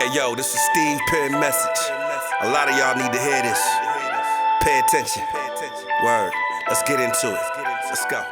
Hey yo, this is Steve Penn message. A lot of y'all need to hear this. Pay attention. Word. Let's get into it. Let's go.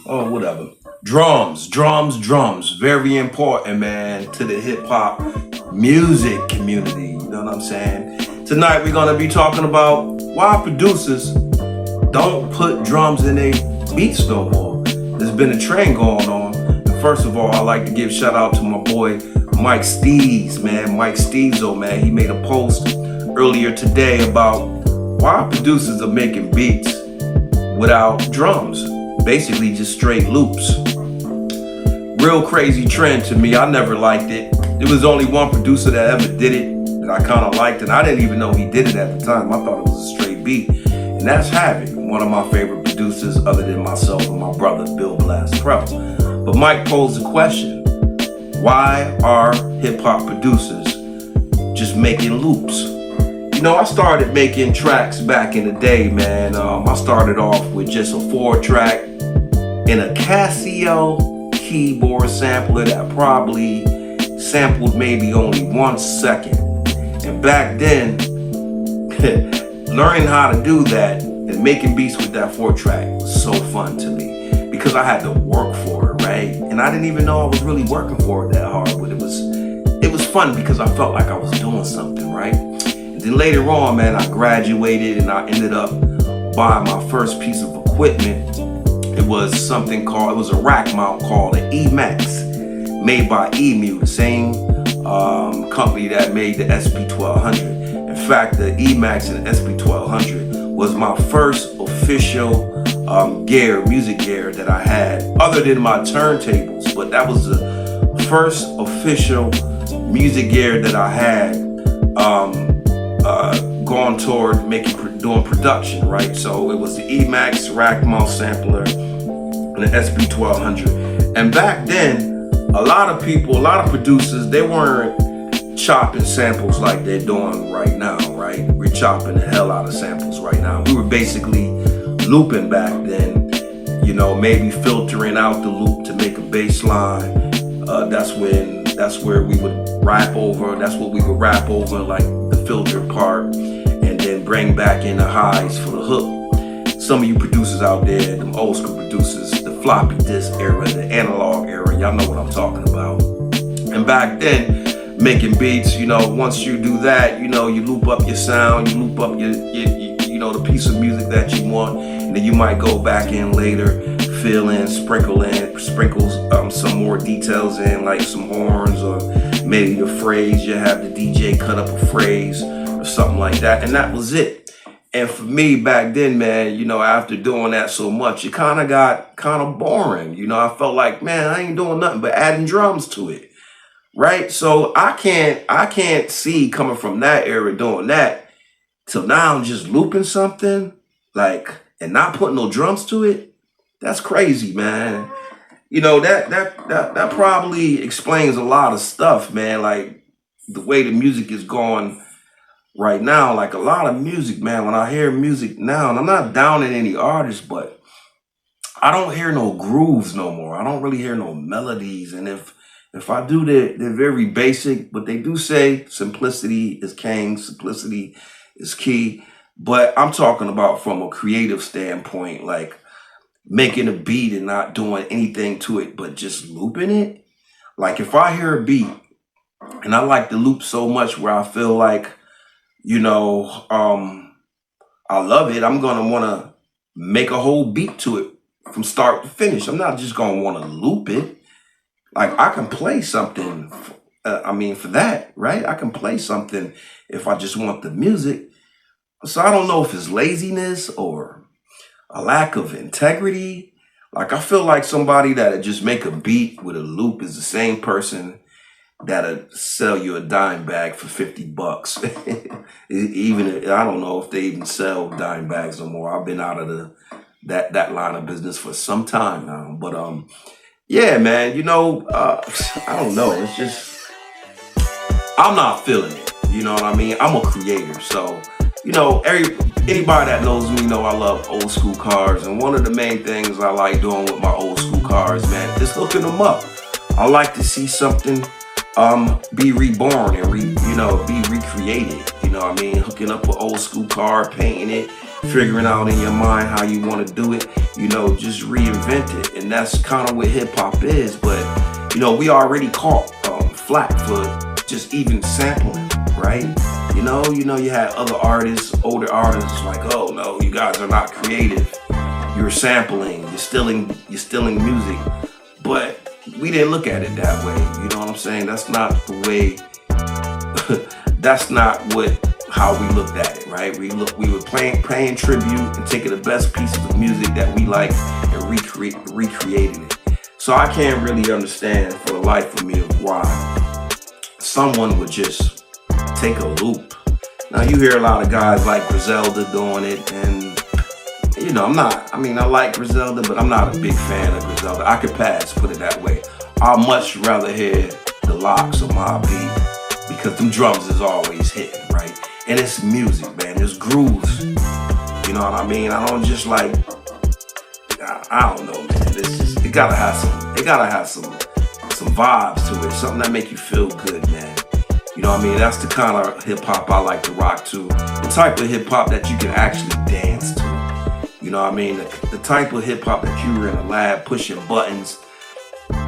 Oh, whatever. Drums. Very important, man, to the hip hop music community. You know what I'm saying? Tonight we're gonna be talking about why producers don't put drums in their beats no more. There's been a trend going on. And first of all, I like to give shout out to my boy Mike Steves, man. Mike Steveso, man. He made a post earlier today about why producers are making beats without drums. Basically just straight loops. Real crazy trend to me. I never liked it. There was only one producer that ever did it that I kind of liked, and I didn't even know he did it at the time. I thought it was a straight beat. And that's Havoc, one of my favorite producers other than myself and my brother Bill Blast Pro. But Mike posed the question, why are hip hop producers just making loops? You know, I started making tracks back in the day, man. I started off with just a 4-track in a Casio keyboard sampler that probably sampled maybe only 1 second. And back then, learning how to do that and making beats with that 4-track was so fun to me because I had to work for it, right? And I didn't even know I was really working for it that hard, but it was fun because I felt like I was doing something, right? Then later on, man, I graduated and I ended up buying my first piece of equipment. It was a rack mount called an E-Max, made by Emu, the same company that made the SP1200. In fact, the E-Max and the SP1200 was my first official music gear that I had, other than my turntables, but that was the first official music gear that I had going toward doing production, right? So it was the E-Max rack mount sampler and the SP1200. And back then, a lot of producers, they weren't chopping samples like they're doing right now, right? We're chopping the hell out of samples right now. We were basically looping back then, you know, maybe filtering out the loop to make a bass line. That's where we would rap over. That's what we would rap over, like the filtered part, and then bring back in the highs for the hook. Some of you producers out there, them old school producers, the floppy disk era, the analog era, y'all know what I'm talking about. And back then, making beats, you know, once you do that, you know, you loop up your sound, you loop up your you know, the piece of music that you want, and then you might go back in later, fill in, sprinkles some more details in, like some horns or maybe the phrase. You have the DJ cut up a phrase or something like that, and that was it. And for me back then, man, you know, after doing that so much, it kind of got boring. You know, I felt like, man, I ain't doing nothing but adding drums to it, right? So I can't see coming from that era doing that till now I'm just looping something like and not putting no drums to it. That's crazy, man. You know, that probably explains a lot of stuff, man. Like the way the music is going right now, like a lot of music, man. When I hear music now, and I'm not downing any artist, but I don't hear no grooves no more. I don't really hear no melodies. And if I do, they're very basic, but they do say simplicity is king, simplicity is key. But I'm talking about from a creative standpoint, like making a beat and not doing anything to it, but just looping it. Like if I hear a beat and I like the loop so much where I feel like, you know, I love it, I'm going to want to make a whole beat to it from start to finish. I'm not just going to want to loop it. Like I can play something, for that, right? I can play something if I just want the music. So I don't know if it's laziness or a lack of integrity. Like I feel like somebody that just make a beat with a loop is the same person that'll sell you a dime bag for 50 bucks. Even I don't know if they even sell dime bags no more. I've been out of that line of business for some time now. But yeah, man, I don't know. It's just I'm not feeling it. You know what I mean? I'm a creator, so anybody that knows me know I love old school cars, and one of the main things I like doing with my old school cars, man, is hooking them up. I like to see something be reborn and be recreated. You know what I mean? Hooking up an old school car, painting it, figuring out in your mind how you want to do it, just reinvent it. And that's kind of what hip hop is. But we already caught flack for just even sampling, right? You had other artists, older artists, like, oh no, you guys are not creative. You're sampling, you're stealing music. But we didn't look at it that way. You know what I'm saying? That's not the way. That's not how we looked at it, right? We were paying tribute and taking the best pieces of music that we like and recreating it. So I can't really understand for the life of me of why someone would just take a loop. Now you hear a lot of guys like Griselda doing it, and I like Griselda, but I'm not a big fan of Griselda. I could pass, put it that way. I'd much rather hear the locks of my beat, because them drums is always hitting, right? And it's music, man. There's grooves. You know what I mean? I don't just I don't know, man. It's just, it gotta have some vibes to it. Something that make you feel good, man. You know what I mean? That's the kind of hip hop I like to rock to. The type of hip hop that you can actually dance to. You know what I mean? The type of hip hop that you were in a lab pushing buttons,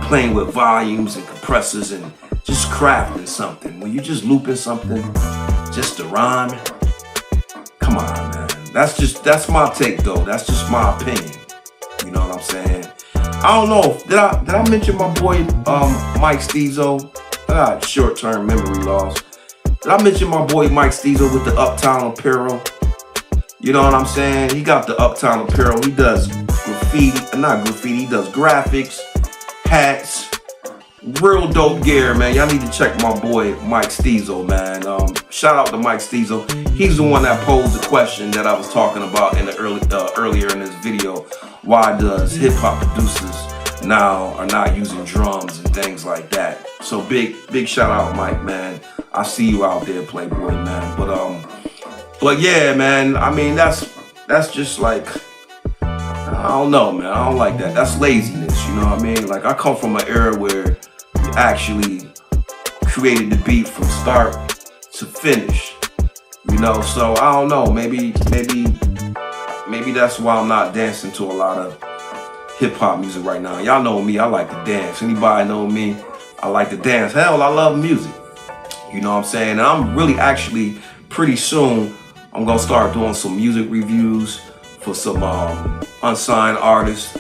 playing with volumes and compressors and just crafting something. When you just looping something just to rhyme, come on, man. That's my take though. That's just my opinion. You know what I'm saying? I don't know. Did I mention my boy Mike Steezo? Short-term memory loss. Did I mention my boy Mike Steezo with the Uptown Apparel? You know what I'm saying? He got the Uptown Apparel. He does not graffiti, he does graphics, hats, real dope gear, man. Y'all need to check my boy Mike Steezo, man. Shout out to Mike Steezo. He's the one that posed the question that I was talking about in the earlier in this video. Why does hip hop producers now are not using drums and things like that? So big shout out, Mike, man. I see you out there, Playboy, man. But yeah, man. I mean, that's just like, I don't know, man. I don't like that. That's laziness, you know what I mean? Like, I come from an era where you actually created the beat from start to finish, So I don't know. Maybe that's why I'm not dancing to a lot of hip hop music right now. Y'all know me. I like to dance. Anybody know me? I like to dance. Hell, I love music. You know what I'm saying? And I'm really actually pretty soon I'm gonna start doing some music reviews for some unsigned artists.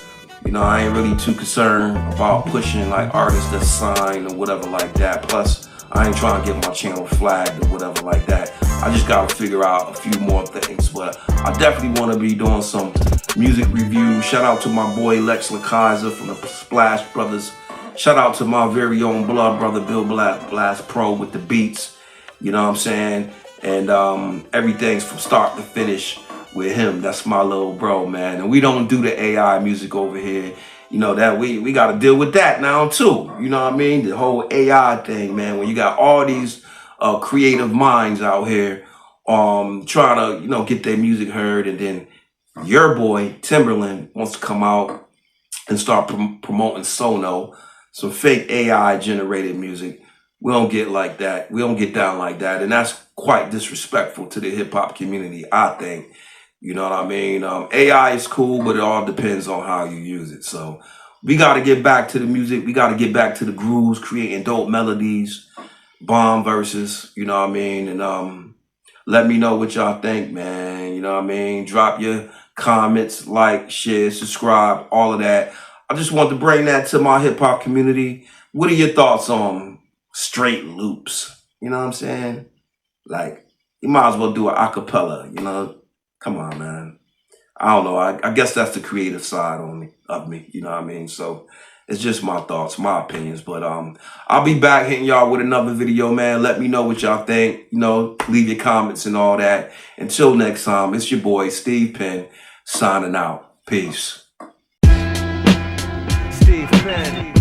I ain't really too concerned about pushing like artists that's signed or whatever like that. Plus, I ain't trying to get my channel flagged or whatever like that. I just gotta figure out a few more things. But I definitely want to be doing some music reviews. Shout out to my boy Lex LaKaiser from the Splash Brothers. Shout out to my very own blood brother Bill Blast Pro with the beats. You know what I'm saying? And everything's from start to finish with him. That's my little bro, man. And we don't do the AI music over here. That we got to deal with that now too. You know what I mean? The whole AI thing, man. When you got all these creative minds out here trying to, get their music heard, and then your boy Timberland wants to come out and start promoting Sono, some fake AI generated music. We don't get like that. We don't get down like that. And that's quite disrespectful to the hip hop community, I think. You know what I mean? AI is cool, but it all depends on how you use it. So we got to get back to the music. We got to get back to the grooves, creating dope melodies, bomb verses, you know what I mean? And let me know what y'all think, man. You know what I mean? Drop your comments, like, share, subscribe, all of that. I just want to bring that to my hip hop community. What are your thoughts on straight loops? You know what I'm saying? Like, you might as well do an acapella, Come on, man. I don't know. I guess that's the creative side of me, you know what I mean? So It's just my thoughts, my opinions. But I'll be back hitting y'all with another video, man. Let me know what y'all think. You know, leave your comments and all that. Until next time, it's your boy Steve Penn signing out. Peace. Steve Penn.